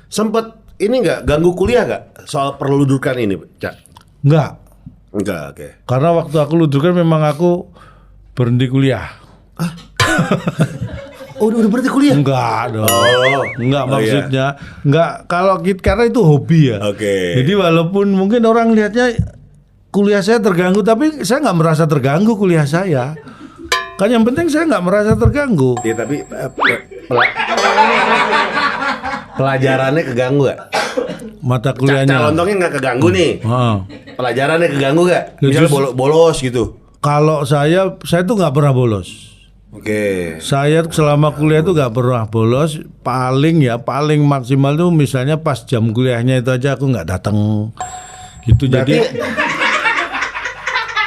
Sempet ini nggak ganggu kuliah nggak soal perludukan ini, Cak? Enggak. Enggak, oke. Karena waktu aku ludukan memang aku berhenti kuliah. Oh, udah berarti kuliah? Enggak dong. Enggak Oh, maksudnya. Enggak kalau karena itu hobi ya. Oke. Jadi walaupun mungkin orang lihatnya kuliah saya terganggu, tapi saya nggak merasa terganggu kuliah saya. Kan yang penting saya nggak merasa terganggu. Ya tapi pelajarannya keganggu gak? Mata kuliahnya. Lontongnya nggak keganggu nih. Pelajarannya keganggu gak? Misalnya bolos gitu. Kalau saya tuh nggak pernah bolos. Oke. Saya selama kuliah tuh nggak pernah bolos. Paling maksimal tuh misalnya pas jam kuliahnya itu aja aku nggak datang. Gitu. Berarti, jadi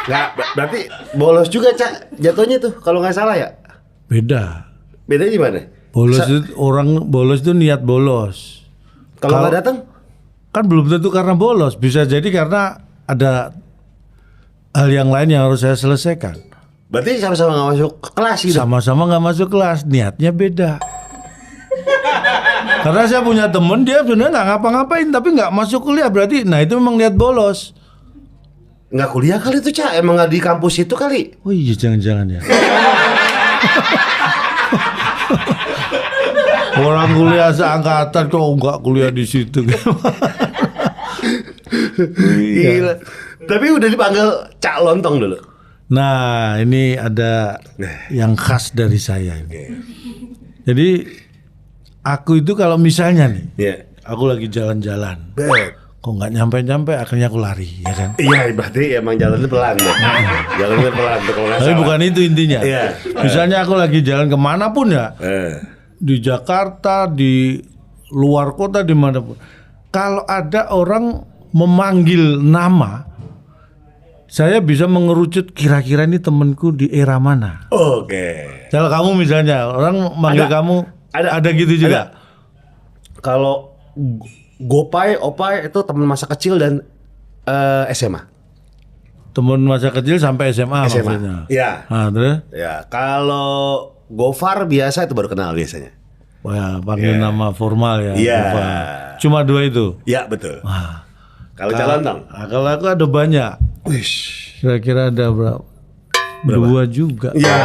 nggak berarti bolos juga, Cak, jatuhnya tuh kalau nggak salah ya. beda. Bedanya gimana? Bolos itu orang bolos itu niat bolos. Kalau nggak datang? Kan belum tentu karena bolos, bisa jadi karena ada hal yang lain yang harus saya selesaikan. Berarti sama-sama nggak masuk kelas gitu. Sama-sama nggak masuk kelas, niatnya beda. Karena saya punya temen dia sebenarnya nggak ngapa-ngapain tapi nggak masuk kuliah, berarti nah itu memang niat bolos. Nggak kuliah kali tuh, Cak, emang nggak di kampus itu kali. Oh iya jangan-jangan ya. Orang kuliah seangkatan kok nggak kuliah di situ. Gila. Tapi udah dipanggil Cak Lontong dulu. Nah ini ada yang khas dari saya ini. Jadi aku itu kalau misalnya nih, aku lagi jalan-jalan, kok nggak nyampe-nyampe, akhirnya aku lari, ya kan? Iya, berarti emang jalannya pelan deh. Jalannya pelan tuh kalau nggak Tapi salah. bukan itu intinya. Iya. Misalnya aku lagi jalan kemanapun ya, di Jakarta, di luar kota, dimanapun. Kalau ada orang memanggil nama, saya bisa mengerucut kira-kira ini temanku di era mana. Oke. Kalau kamu misalnya orang manggil kamu, ada gitu juga. Kalau Gopai, Opai itu teman masa kecil dan SMA. Teman masa kecil sampai SMA maksudnya. Iya. Nah, terus? Ya, kalau Gofar biasa itu baru kenal biasanya. Wah, panggil nama formal ya. Iya. Gofar. Cuma 2 itu. Ya, betul. Wah. Kalau Cak Lontong? Nah, kalau aku ada banyak. Wish. Kira-kira ada berapa? 2 juga. Iya.